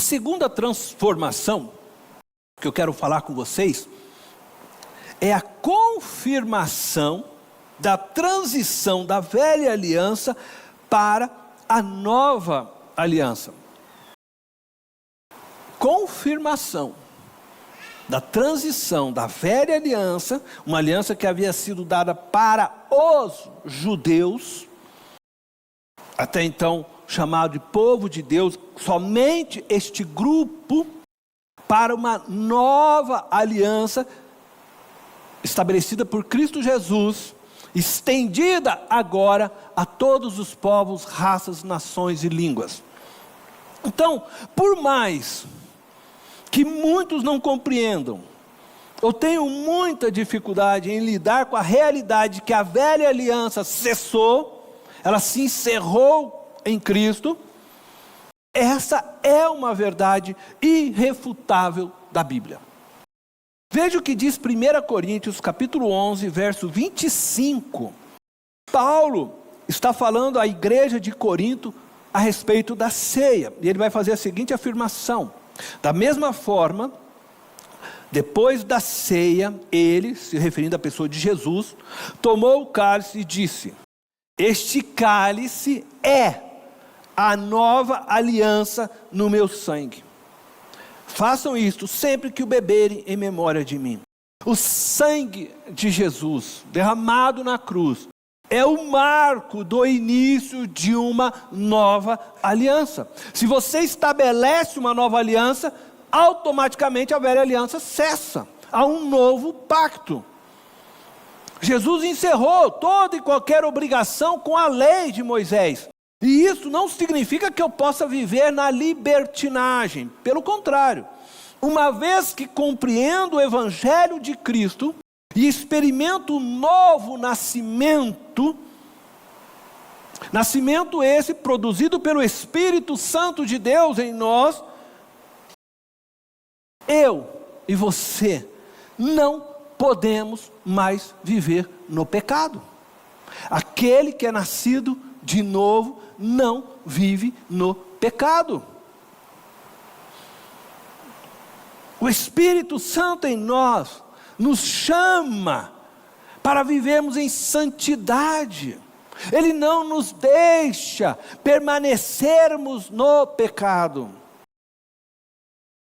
segunda transformação que eu quero falar com vocês é a confirmação da transição da velha aliança para a nova aliança. Confirmação da transição da velha aliança, uma aliança que havia sido dada para os judeus, até então chamado de povo de Deus, somente este grupo, para uma nova aliança estabelecida por Cristo Jesus, estendida agora a todos os povos, raças, nações e línguas. Então, por mais que muitos não compreendam, eu tenho muita dificuldade em lidar com a realidade que a velha aliança cessou, ela se encerrou em Cristo. Essa é uma verdade irrefutável da Bíblia. Veja o que diz 1 Coríntios capítulo 11, verso 25. Paulo está falando à igreja de Corinto a respeito da ceia. E ele vai fazer a seguinte afirmação: da mesma forma, depois da ceia, ele, se referindo à pessoa de Jesus, tomou o cálice e disse: este cálice é a nova aliança no meu sangue. Façam isto sempre que o beberem em memória de mim. O sangue de Jesus derramado na cruz é o marco do início de uma nova aliança. Se você estabelece uma nova aliança, automaticamente a velha aliança cessa. Há um novo pacto. Jesus encerrou toda e qualquer obrigação com a lei de Moisés. E isso não significa que eu possa viver na libertinagem. Pelo contrário, uma vez que compreendo o Evangelho de Cristo e experimento o novo nascimento, nascimento esse produzido pelo Espírito Santo de Deus em nós, eu e você não podemos mais viver no pecado. Aquele que é nascido de novo não vive no pecado. O Espírito Santo em nós nos chama para vivermos em santidade. Ele não nos deixa permanecermos no pecado.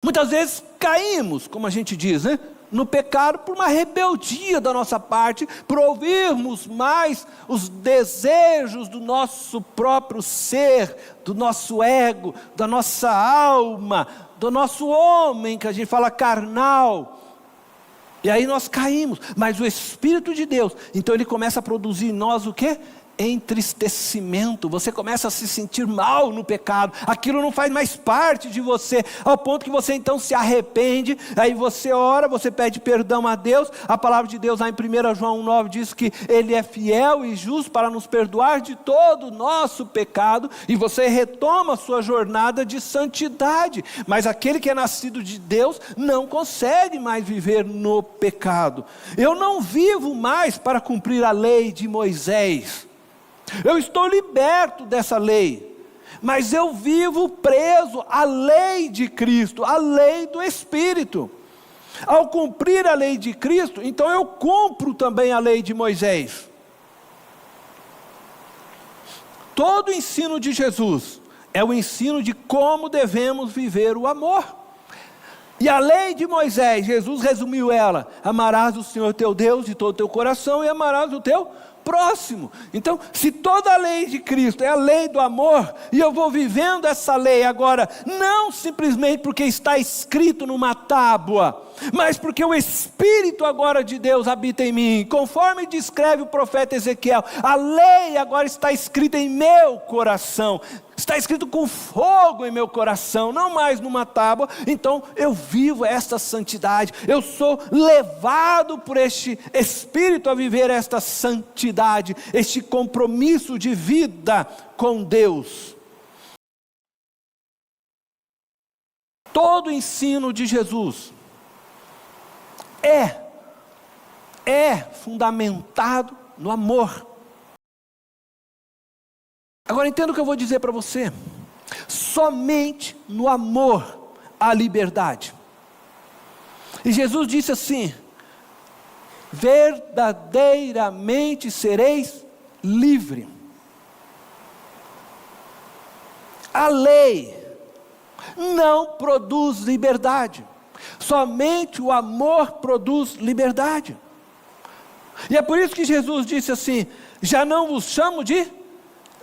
Muitas vezes caímos, como a gente diz, no pecado por uma rebeldia da nossa parte, por ouvirmos mais os desejos do nosso próprio ser, do nosso ego, da nossa alma, do nosso homem, que a gente fala carnal. E aí nós caímos, mas o Espírito de Deus, então ele começa a produzir em nós o quê? Entristecimento. Você começa a se sentir mal no pecado, aquilo não faz mais parte de você, ao ponto que você então se arrepende, aí você ora, você pede perdão a Deus. A palavra de Deus lá em 1 João 9 diz que Ele é fiel e justo para nos perdoar de todo o nosso pecado, e você retoma a sua jornada de santidade. Mas aquele que é nascido de Deus não consegue mais viver no pecado. Eu não vivo mais para cumprir a lei de Moisés. Eu estou liberto dessa lei, mas eu vivo preso à lei de Cristo, à lei do Espírito. Ao cumprir a lei de Cristo, então eu cumpro também a lei de Moisés. Todo o ensino de Jesus é o ensino de como devemos viver o amor. E a lei de Moisés, Jesus resumiu ela: amarás o Senhor teu Deus de todo o teu coração e amarás o teu próximo. Então, se toda a lei de Cristo é a lei do amor, e eu vou vivendo essa lei agora, não simplesmente porque está escrito numa tábua, mas porque o Espírito agora de Deus habita em mim, conforme descreve o profeta Ezequiel, a lei agora está escrita em meu coração, está escrito com fogo em meu coração, não mais numa tábua. Então eu vivo esta santidade, eu sou levado por este Espírito a viver esta santidade, este compromisso de vida com Deus. Todo o ensino de Jesus é fundamentado no amor. Agora entenda o que eu vou dizer para você. Somente no amor a liberdade. E Jesus disse assim: verdadeiramente sereis livre. A lei não produz liberdade, somente o amor produz liberdade. E é por isso que Jesus disse assim: já não vos chamo de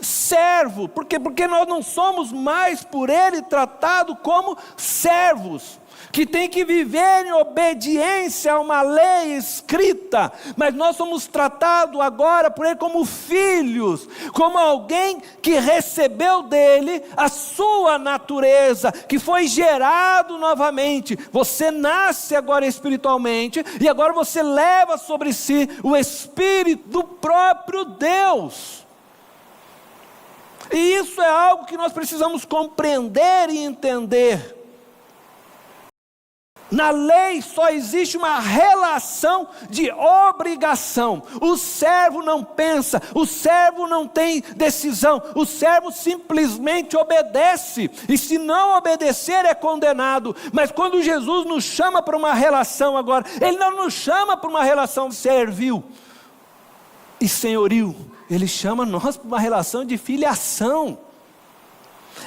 servo, porque nós não somos mais por Ele tratados como servos, que tem que viver em obediência a uma lei escrita, mas nós somos tratados agora por Ele como filhos, como alguém que recebeu dele a sua natureza, que foi gerado novamente. Você nasce agora espiritualmente, e agora você leva sobre si o Espírito do próprio Deus. E isso é algo que nós precisamos compreender e entender. Na lei só existe uma relação de obrigação. O servo não pensa, o servo não tem decisão, o servo simplesmente obedece, e se não obedecer é condenado. Mas quando Jesus nos chama para uma relação agora, Ele não nos chama para uma relação servil e senhoril, Ele chama nós para uma relação de filiação,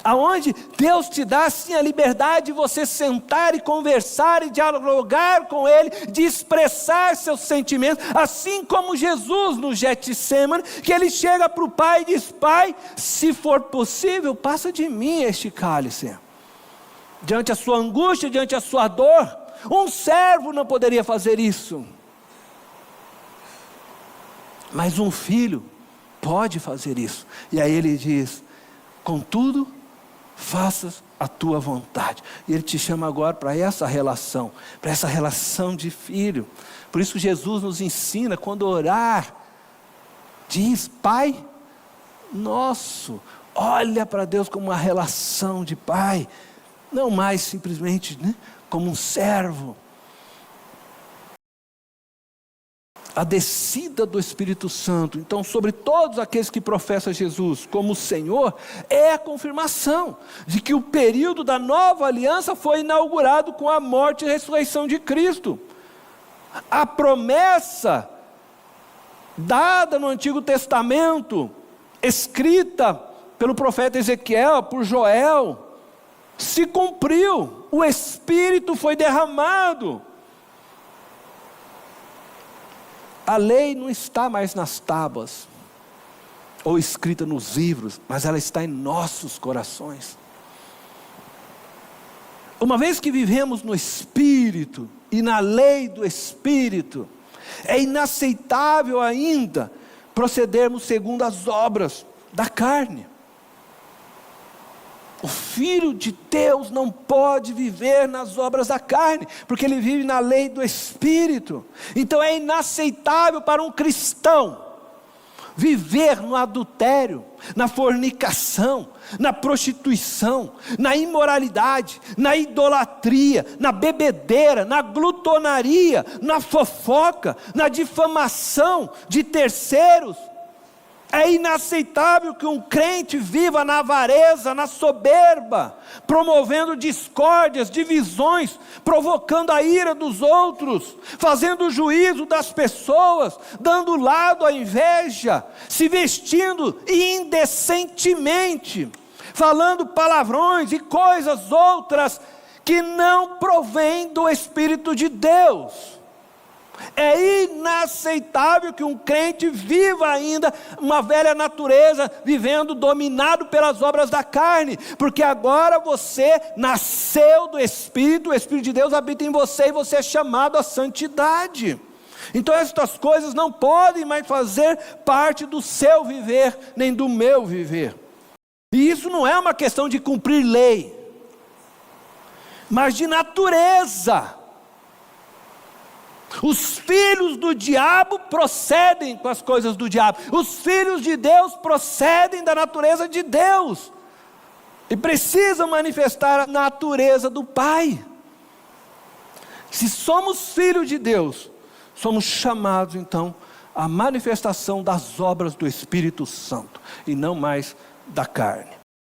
aonde Deus te dá assim a liberdade de você sentar e conversar e dialogar com Ele, de expressar seus sentimentos, assim como Jesus no Getsemane, que Ele chega para o Pai e diz: Pai, se for possível, passa de mim este cálice. Diante a sua angústia, diante a sua dor, um servo não poderia fazer isso, mas um filho pode fazer isso. E aí Ele diz: contudo, faças a tua vontade. E Ele te chama agora para essa relação de filho. Por isso Jesus nos ensina, quando orar, diz: Pai nosso. Olha para Deus como uma relação de pai, não mais simplesmente como um servo. A descida do Espírito Santo, então, sobre todos aqueles que professam Jesus como Senhor, é a confirmação de que o período da nova aliança foi inaugurado com a morte e ressurreição de Cristo. A promessa dada no Antigo Testamento, escrita pelo profeta Ezequiel, por Joel, se cumpriu. O Espírito foi derramado. A lei não está mais nas tábuas, ou escrita nos livros, mas ela está em nossos corações. Uma vez que vivemos no Espírito, e na lei do Espírito, é inaceitável ainda procedermos segundo as obras da carne. O Filho de Deus não pode viver nas obras da carne, porque ele vive na lei do Espírito. Então é inaceitável para um cristão viver no adultério, na fornicação, na prostituição, na imoralidade, na idolatria, na bebedeira, na glutonaria, na fofoca, na difamação de terceiros. É inaceitável que um crente viva na avareza, na soberba, promovendo discórdias, divisões, provocando a ira dos outros, fazendo juízo das pessoas, dando lado à inveja, se vestindo indecentemente, falando palavrões e coisas outras que não provêm do Espírito de Deus. É inaceitável que um crente viva ainda uma velha natureza, vivendo dominado pelas obras da carne, porque agora você nasceu do Espírito, o Espírito de Deus habita em você, e você é chamado à santidade. Então estas coisas não podem mais fazer parte do seu viver, nem do meu viver. E isso não é uma questão de cumprir lei, mas de natureza. Os filhos do diabo procedem com as coisas do diabo. Os filhos de Deus procedem da natureza de Deus. E precisam manifestar a natureza do Pai. Se somos filhos de Deus, somos chamados então à manifestação das obras do Espírito Santo, e não mais da carne.